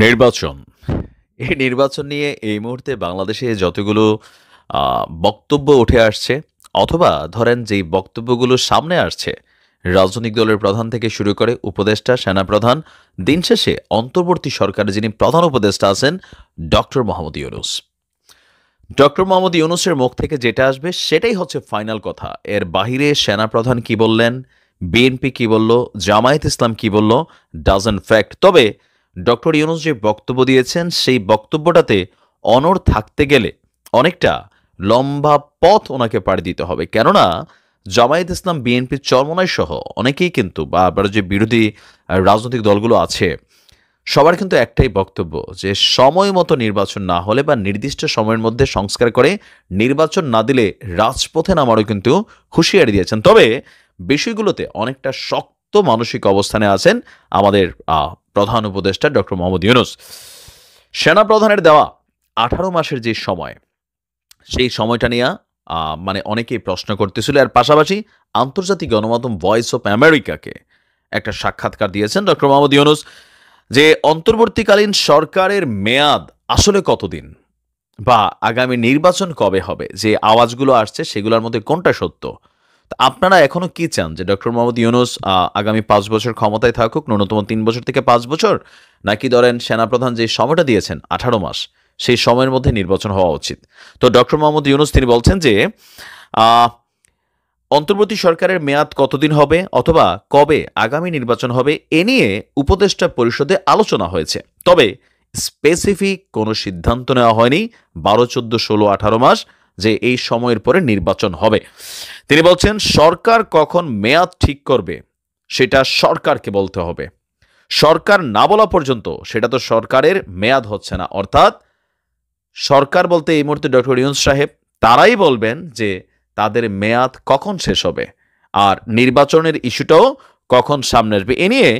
নির্বাচন। এই নির্বাচন নিয়ে এই মুহূর্তে বাংলাদেশে যতগুলো বক্তব্য উঠে আসছে অথবা ধরেন যেই বক্তব্যগুলো সামনে আসছে, রাজনৈতিক দলের প্রধান থেকে শুরু করে উপদেষ্টা, সেনাপ্রধান, দিন শেষে অন্তর্বর্তী সরকারের যিনি প্রধান উপদেষ্টা আছেন ডক্টর মোহাম্মদ ইউনূস। ডক্টর মোহাম্মদ ইউনূসের মুখ থেকে যেটা আসবে সেটাই হচ্ছে ফাইনাল কথা। এর বাহিরে সেনাপ্রধান কি বললেন, বিএনপি কি বলল, জামায়াত ইসলাম কি বলল, ডাজন্ট ফ্যাক্ট। তবে ডক্টর ইউনূস যে বক্তব্য দিয়েছেন সেই বক্তব্যটাতে অনড় থাকতে গেলে অনেকটা লম্বা পথ ওনাকে পাড়ি দিতে হবে। কেননা জামায়াত ইসলাম, বিএনপির চরমনাই সহ অনেকেই কিন্তু বা আবার যে বিরোধী রাজনৈতিক দলগুলো আছে সবার কিন্তু একটাই বক্তব্য যে সময় মতো নির্বাচন না হলে বা নির্দিষ্ট সময়ের মধ্যে সংস্কার করে নির্বাচন না দিলে রাজপথে নামারও কিন্তু হুঁশিয়ারি দিয়েছেন। তবে বিষয়গুলোতে অনেকটা শক্ত মানসিক অবস্থানে আছেন আমাদের প্রধান উপদেষ্টা ডক্টর মোহাম্মদ ইউনূস। সেনাপ্রধানের দেওয়া 18 মাসের যে সময়, সেই সময়টা নিয়ে মানে অনেকেই প্রশ্ন করতেছিল। এর পাশাপাশি আন্তর্জাতিক গণমাধ্যম ভয়েস অফ আমেরিকাকে একটা সাক্ষাৎকার দিয়েছেন ডক্টর মোহাম্মদ ইউনূস যে অন্তর্বর্তীকালীন সরকারের মেয়াদ আসলে কতদিন বা আগামী নির্বাচন কবে হবে, যে আওয়াজগুলো আসছে সেগুলোর মধ্যে কোনটা সত্য। তা আপনারা এখনো কি চান যে ডক্টর মোহাম্মদ ইউনূস আগামী 5 বছর ক্ষমতায় থাকুক, ন্যূনতম 3 বছর থেকে 5 বছর, নাকি ধরেন সেনাপ্রধান যে সময়টা দিয়েছেন 18 মাস সেই সময়ের মধ্যে নির্বাচন হওয়া উচিত? তো ডক্টর মোহাম্মদ ইউনূস তিনি বলছেন যে আহ, অন্তর্বর্তী সরকারের মেয়াদ কতদিন হবে অথবা কবে আগামী নির্বাচন হবে এ নিয়ে উপদেষ্টা পরিষদে আলোচনা হয়েছে। তবে স্পেসিফিক কোনো সিদ্ধান্ত নেওয়া হয়নি 12, 14, 16, 18 মাস যে এই সময়ের পরে নির্বাচন হবে। তিনি বলছেন সরকার কখন মেয়াদ ঠিক করবে সেটা সরকারকে বলতে হবে। সরকার না বলা পর্যন্ত সেটা তো সরকারের মেয়াদ হচ্ছে না। অর্থাৎ সরকার বলতে এই মুহূর্তে ডক্টর ইউনূস সাহেব তারাই বলবেন যে তাদের মেয়াদ কখন শেষ হবে আর নির্বাচনের ইস্যুটাও কখন সামনে আসবে। এ নিয়ে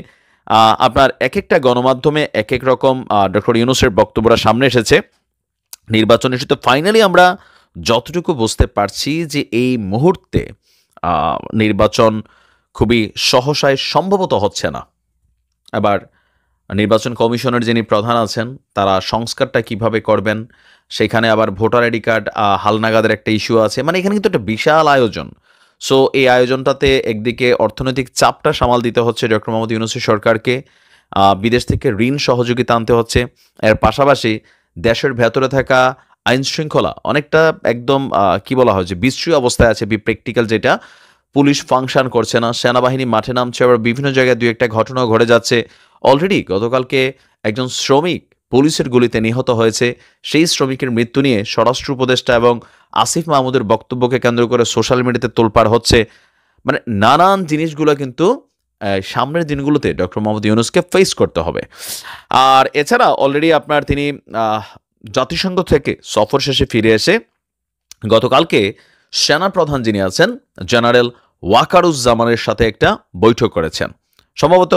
আপনার এক একটা গণমাধ্যমে এক এক রকম ডক্টর ইউনূসের বক্তব্যটা সামনে এসেছে। নির্বাচন ইস্যুতে ফাইনালি আমরা যতটুকু বুঝতে পারছি যে এই মুহূর্তে নির্বাচন খুবই সহসায় সম্ভবত হচ্ছে না। আবার নির্বাচন কমিশনের যিনি প্রধান আছেন তারা সংস্কারটা কিভাবে করবেন, সেখানে আবার ভোটার আইডি কার্ড হালনাগাদের একটা ইস্যু আছে। মানে এখানে কিন্তু একটা বিশাল আয়োজন। সো এই আয়োজনটাতে একদিকে অর্থনৈতিক চাপটা সামাল দিতে হচ্ছে ডক্টর মোহাম্মদ ইউনূসের সরকারকে, বিদেশ থেকে ঋণ সহযোগিতা আনতে হচ্ছে। এর পাশাপাশি দেশের ভেতরে থাকা আইন শৃঙ্খলা অনেকটা একদম কি বলা হয় যে বিশ্রী অবস্থায় আছে, প্র্যাকটিক্যাল যেটা, পুলিশ ফাংশন করছে না, সেনাবাহিনী মাঠে নামছে, আবার বিভিন্ন জায়গায় দুই একটা ঘটনাও ঘটে যাচ্ছে। অলরেডি গতকালকে একজন শ্রমিক পুলিশের গুলিতে নিহত হয়েছে। সেই শ্রমিকের মৃত্যু নিয়ে স্বরাষ্ট্র উপদেষ্টা এবং আসিফ মাহমুদের বক্তব্যকে কেন্দ্র করে সোশ্যাল মিডিয়াতে তোলপাড় হচ্ছে। মানে নানান জিনিসগুলো কিন্তু সামনের দিনগুলোতে ডক্টর মোহাম্মদ ইউনূসকে ফেস করতে হবে। আর এছাড়া অলরেডি আপনার তিনি জাতিসংঘ থেকে সফর শেষে ফিরে এসে গতকালকে সেনাপ্রধান যিনি আছেন জেনারেল ওয়াকারুজ্জামানের সাথে একটা বৈঠক করেছেন। সম্ভবত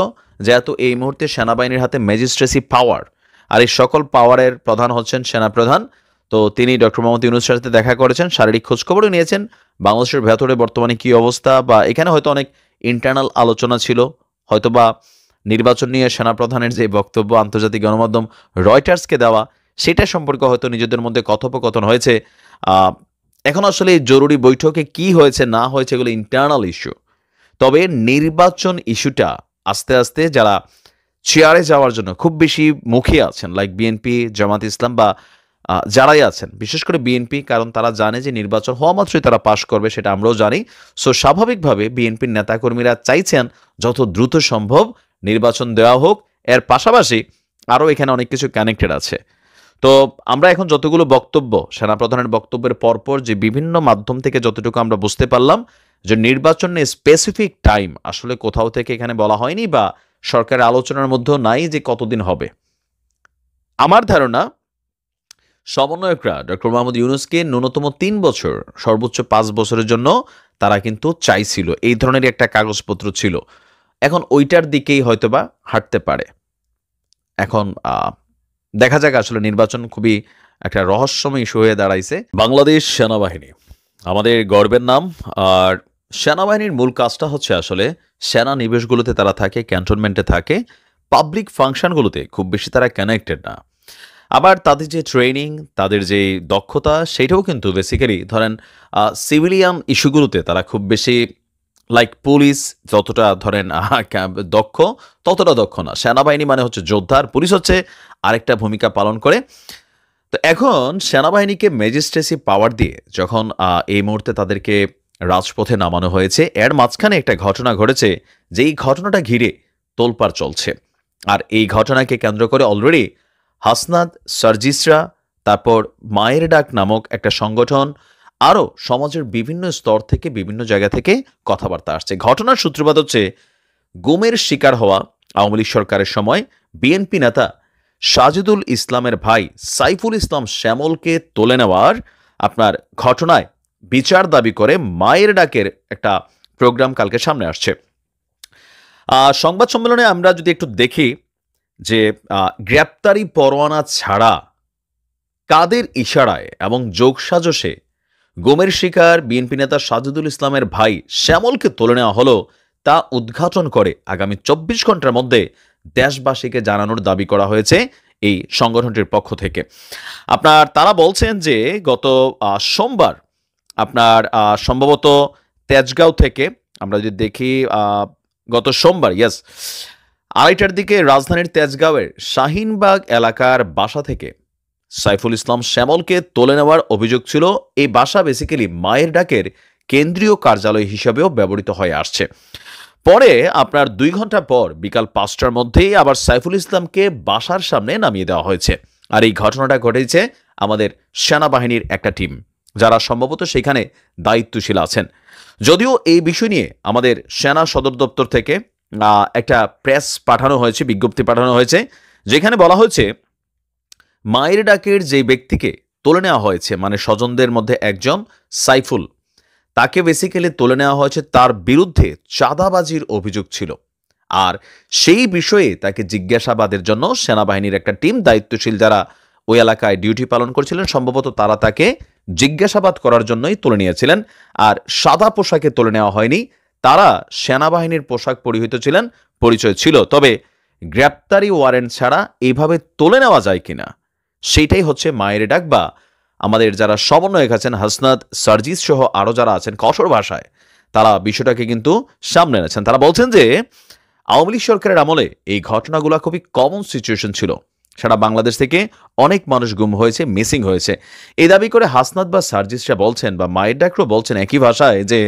যেহেতু এই মুহূর্তে সেনাবাহিনীর হাতে ম্যাজিস্ট্রেসি পাওয়ার, আর এই সকল পাওয়ারের প্রধান হচ্ছেন সেনাপ্রধান, তো তিনি ডক্টর মোহাম্মদ ইউনূসের সাথে দেখা করেছেন, শারীরিক খোঁজখবরও নিয়েছেন বাংলাদেশের ভেতরে বর্তমানে কি অবস্থা, বা এখানে হয়তো অনেক ইন্টারনাল আলোচনা ছিল, হয়তোবা নির্বাচন নিয়ে সেনাপ্রধানের যে বক্তব্য আন্তর্জাতিক গণমাধ্যম রয়টার্সকে দেওয়া সেটা সম্পর্কে হয়তো নিজেদের মধ্যে কথোপকথন হয়েছে। এখন আসলে এই জরুরি বৈঠকে কি হয়েছে না হয়েছে এগুলো ইন্টারনাল ইস্যু। তবে নির্বাচন ইস্যুটা আস্তে আস্তে যারা চেয়ারে যাওয়ার জন্য খুব বেশি মুখী আছেন, লাইক বিএনপি, জামাত ইসলাম বা যারাই আছেন, বিশেষ করে বিএনপি, কারণ তারা জানে যে নির্বাচন হওয়া মাত্রই তারা পাশ করবে, সেটা আমরাও জানি। সো স্বাভাবিকভাবে বিএনপির নেতাকর্মীরা চাইছেন যত দ্রুত সম্ভব নির্বাচন দেওয়া হোক। এর পাশাপাশি আরও এখানে অনেক কিছু কানেক্টেড আছে। তো আমরা এখন যতগুলো বক্তব্য সেনাপ্রধানের বক্তব্যের পরপর যে বিভিন্ন মাধ্যম থেকে যতটুকু আমরা বুঝতে পারলাম যে নির্বাচন নিয়ে স্পেসিফিক টাইম আসলে কোথাও থেকে এখানে বলা হয়নি বা সরকারের আলোচনার মধ্যেও নাই যে কতদিন হবে। আমার ধারণা সমন্বয়করা ডক্টর মোহাম্মদ ইউনূসকে ন্যূনতম 3 বছর, সর্বোচ্চ 5 বছরের জন্য তারা কিন্তু চাইছিল, এই ধরনের একটা কাগজপত্র ছিল। এখন ওইটার দিকেই হয়তোবা হাঁটতে পারে। এখন দেখা যাক, আসলে নির্বাচন খুবই একটা রহস্যময় ইস্যু হয়ে দাঁড়াইছে। বাংলাদেশ সেনাবাহিনী আমাদের গর্বের নাম। আর সেনাবাহিনীর মূল কাজটা হচ্ছে আসলে সেনা নিবেশগুলোতে তারা থাকে, ক্যান্টনমেন্টে থাকে, পাবলিক ফাংশনগুলোতে খুব বেশি তারা কানেক্টেড না। আবার তাদের যে ট্রেনিং, তাদের যে দক্ষতা সেটাও কিন্তু বেসিক্যালি ধরেন সিভিলিয়ান ইস্যুগুলোতে তারা খুব বেশি লাইক পুলিশ যতটা ধরেন দক্ষ, ততটা দক্ষ না। সেনাবাহিনী মানে হচ্ছে যোদ্ধা, আর পুলিশ হচ্ছে আরেকটা ভূমিকা পালন করে। তো এখন সেনাবাহিনীকে ম্যাজিস্ট্রেসি পাওয়ার দিয়ে যখন এই মুহূর্তে তাদেরকে রাজপথে নামানো হয়েছে, এর মাঝখানে একটা ঘটনা ঘটেছে, যেই ঘটনাটা ঘিরে তোলপাড় চলছে। আর এই ঘটনাকে কেন্দ্র করে অলরেডি হাসনাত, সার্জিসরা, তারপর মায়ের ডাক নামক একটা সংগঠন, আরও সমাজের বিভিন্ন স্তর থেকে বিভিন্ন জায়গা থেকে কথাবার্তা আসছে। ঘটনার সূত্রপাত হচ্ছে গুমের শিকার হওয়া আওয়ামী লীগ সরকারের সময় বিএনপি নেতা সাজিদুল ইসলামের ভাই সাইফুল ইসলাম শ্যামলকে তুলে নেওয়ার আপনার ঘটনায় বিচার দাবি করে মায়ের ডাকের একটা প্রোগ্রাম কালকে সামনে আসছে। সংবাদ সম্মেলনে আমরা যদি একটু দেখি যে গ্রেপ্তারি পরোয়ানা ছাড়া কাদের ইশারায় এবং যোগসাজশে গুমের শিকার বিএনপি নেতা সাজিদুল ইসলামের ভাই শ্যামলকে তুলে নেওয়া হলো, তা উদ্ঘাটন করে আগামী ২৪ ঘন্টার মধ্যে দেশবাসীকে জানানোর দাবি করা হয়েছে এই সংগঠনটির পক্ষ থেকে। আপনার তারা বলছেন যে গত সোমবার আপনার সম্ভবত তেজগাঁও থেকে আমরা যদি দেখি গত সোমবার আড়াইটার দিকে রাজধানীর তেজগাঁওয়ের শাহিনবাগ এলাকার বাসা থেকে সাইফুল ইসলাম শ্যামলকে তুলে নেওয়ার অভিযোগ ছিল। এই বাসা বেসিক্যালি মায়ের ডাকের কেন্দ্রীয় কার্যালয় হিসেবেও ব্যবহৃত হয়ে আসছে। পরে আপনার ২ ঘন্টা পর বিকাল ৫টার মধ্যেই আবার সাইফুল ইসলামকে বাসার সামনে নামিয়ে দেওয়া হয়েছে। আর এই ঘটনাটা ঘটেছে আমাদের সেনাবাহিনীর একটা টিম, যারা সম্ভবত সেখানে দায়িত্বশীল আছেন। যদিও এই বিষয় নিয়ে আমাদের সেনা সদর দপ্তর থেকে একটা প্রেস পাঠানো হয়েছে, বিজ্ঞপ্তি পাঠানো হয়েছে, যেখানে বলা হয়েছে মায়ের ডাকের যে ব্যক্তিকে তুলে নেওয়া হয়েছে, মানে স্বজনদের মধ্যে একজন সাইফুল, তাকে বেসিক্যালি তুলে নেওয়া হয়েছে, তার বিরুদ্ধে চাঁদাবাজির অভিযোগ ছিল। আর সেই বিষয়ে তাকে জিজ্ঞাসাবাদের জন্য সেনাবাহিনীর একটা টিম, দায়িত্বশীল যারা ওই এলাকায় ডিউটি পালন করছিলেন, সম্ভবত তারা তাকে জিজ্ঞাসাবাদ করার জন্যই তুলে নিয়েছিলেন। আর সাদা পোশাকে তুলে নেওয়া হয়নি, তারা সেনাবাহিনীর পোশাক পরিহিত ছিলেন, পরিচয় ছিল। তবে গ্রেপ্তারি ওয়ারেন্ট ছাড়া এইভাবে তুলে নেওয়া যায় কিনা, সেইটাই হচ্ছে মায়ের ডাক বা আমাদের যারা সমন্বয়ক আছেন হাসনাত, সার্জিস সহ আরও যারা আছেন কঠোর ভাষায়, তারা বিষয়টাকে কিন্তু সামনে এনেছেন। তারা বলছেন যে আওয়ামী লীগ সরকারের আমলে এই ঘটনাগুলো খুবই কমন সিচুয়েশন ছিল, সারা বাংলাদেশ থেকে অনেক মানুষ গুম হয়েছে, মিসিং হয়েছে। এই দাবি করে হাসনাত বা সার্জিসরা বলছেন বা মায়ের ডাকরও বলছেন একই ভাষায় যে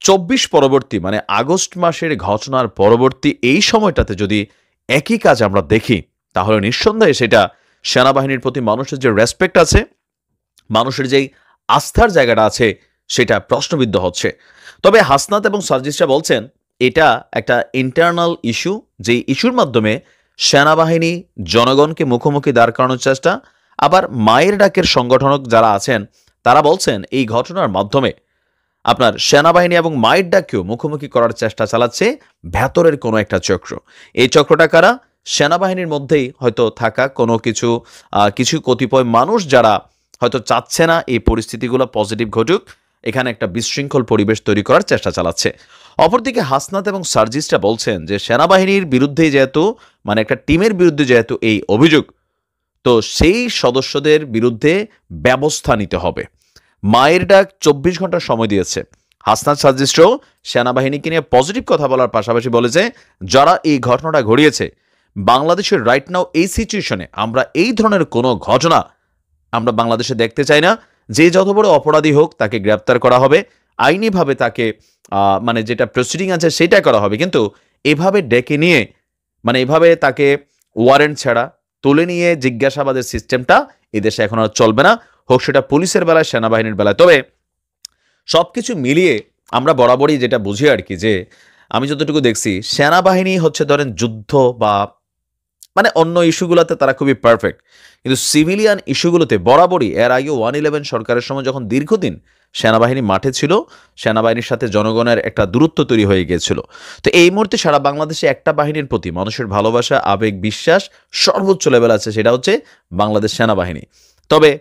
২৪ পরবর্তী মানে আগস্ট মাসের ঘটনার পরবর্তী এই সময়টাতে যদি একই কাজ আমরা দেখি, তাহলে নিঃসন্দেহে সেটা সেনাবাহিনীর প্রতি মানুষের যে রেসপেক্ট আছে, মানুষের যেই আস্থার জায়গাটা আছে, সেটা প্রশ্নবিদ্ধ হচ্ছে। তবে হাসনাত এবং সার্জিসরা বলছেন এটা একটা ইন্টারনাল ইস্যু, যেই ইস্যুর মাধ্যমে সেনাবাহিনী জনগণকে মুখোমুখি দাঁড় করানোর চেষ্টা। আবার মায়ের ডাকের সংগঠক যারা আছেন তারা বলছেন এই ঘটনার মাধ্যমে আপনার সেনাবাহিনী এবং মায়ের ডাককেও মুখোমুখি করার চেষ্টা চালাচ্ছে ভেতরের কোনো একটা চক্র। এই চক্রটা কারা? সেনাবাহিনীর মধ্যেই হয়তো থাকা কোনো কিছু কতিপয় মানুষ, যারা হয়তো চাচ্ছে না এই পরিস্থিতিগুলো পজিটিভ ঘটুক, এখানে একটা বিশৃঙ্খল পরিবেশ তৈরি করার চেষ্টা চালাচ্ছে। অপরদিকে হাসনাত এবং সার্জিসরা বলছেন যে সেনাবাহিনীর বিরুদ্ধে যেহেতু মানে একটা টিমের বিরুদ্ধে যেহেতু এই অভিযোগ, তো সেই সদস্যদের বিরুদ্ধে ব্যবস্থা নিতে হবে। মায়ের ডাক ২৪ ঘন্টা সময় দিয়েছে। হাসনাত, সার্জিসরাও সেনাবাহিনীকে নিয়ে পজিটিভ কথা বলার পাশাপাশি বলেছে যারা এই ঘটনাটা ঘটিয়েছে, বাংলাদেশের রাইট নাও এই সিচুয়েশনে আমরা এই ধরনের কোনো ঘটনা আমরা বাংলাদেশে দেখতে চাই না। যে যত বড় অপরাধী হোক তাকে গ্রেপ্তার করা হবে, আইনিভাবে তাকে মানে যেটা প্রসিডিং আছে সেটা করা হবে, কিন্তু এভাবে ডেকে নিয়ে মানে এভাবে তাকে ওয়ারেন্ট ছাড়া তুলে নিয়ে জিজ্ঞাসাবাদের সিস্টেমটা এদেশে এখন আর চলবে না, হোক সেটা পুলিশের বেলায়, সেনাবাহিনীর বেলায়। তবে সবকিছু মিলিয়ে আমরা বরাবরই যেটা বুঝি আর কি, যে আমি যতটুকু দেখছি সেনাবাহিনী হচ্ছে ধরেন যুদ্ধ বা মানে অন্য ইস্যুগুলোতে তারা খুবই পারফেক্ট, কিন্তু সিভিলিয়ান ইস্যুগুলোতে বরাবরই এর আগে 111 সরকারের সময় যখন দীর্ঘদিন সেনাবাহিনী মাঠে ছিল, সেনাবাহিনীর সাথে জনগণের একটা দূরত্ব তৈরি হয়ে গিয়েছিল। তো এই মুহূর্তে সারা বাংলাদেশে একটা বাহিনীর প্রতি মানুষের ভালোবাসা, আবেগ, বিশ্বাস সর্বোচ্চ লেভেল আছে, সেটা হচ্ছে বাংলাদেশ সেনাবাহিনী। তবে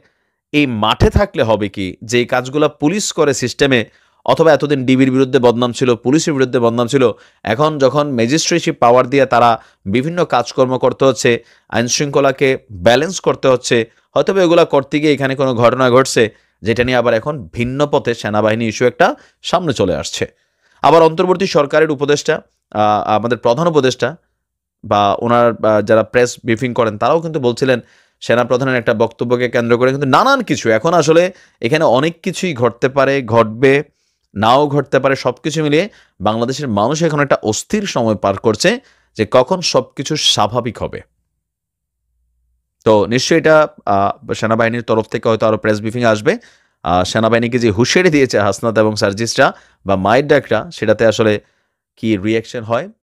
এই মাঠে থাকলে হবে কি, যে কাজগুলো পুলিশ করে সিস্টেমে অথবা এতদিন ডিবির বিরুদ্ধে বদনাম ছিল, পুলিশের বিরুদ্ধে বদনাম ছিল, এখন যখন ম্যাজিস্ট্রেসি পাওয়ার দিয়ে তারা বিভিন্ন কাজকর্ম করতে হচ্ছে, আইনশৃঙ্খলাকে ব্যালেন্স করতে হচ্ছে, হয়তোবা এগুলা করতে গিয়ে এখানে কোনো ঘটনা ঘটছে যেটা নিয়ে আবার এখন ভিন্ন পথে সেনাবাহিনী ইস্যু একটা সামনে চলে আসছে। আবার অন্তর্বর্তী সরকারের উপদেষ্টা, আমাদের প্রধান উপদেষ্টা বা ওনার যারা প্রেস ব্রিফিং করেন তারাও কিন্তু বলছিলেন সেনাপ্রধানের একটা বক্তব্যকে কেন্দ্র করে কিন্তু নানান কিছু এখন আসলে এখানে অনেক কিছুই ঘটতে পারে, ঘটবে, নাও ঘটতে পারে। সব কিছু মিলিয়ে বাংলাদেশের মানুষ এখন একটা অস্থির সময় পার করছে যে কখন সব কিছু স্বাভাবিক হবে। তো নিশ্চয়ই এটা সেনাবাহিনীর তরফ থেকে হয়তো আরও প্রেস ব্রিফিং আসবে। সেনাবাহিনীকে যে হুঁশিয়ারি দিয়েছে হাসনাত এবং সার্জিসরা বা মায়ের ডাকরা, সেটাতে আসলে কি রিয়াকশন হয়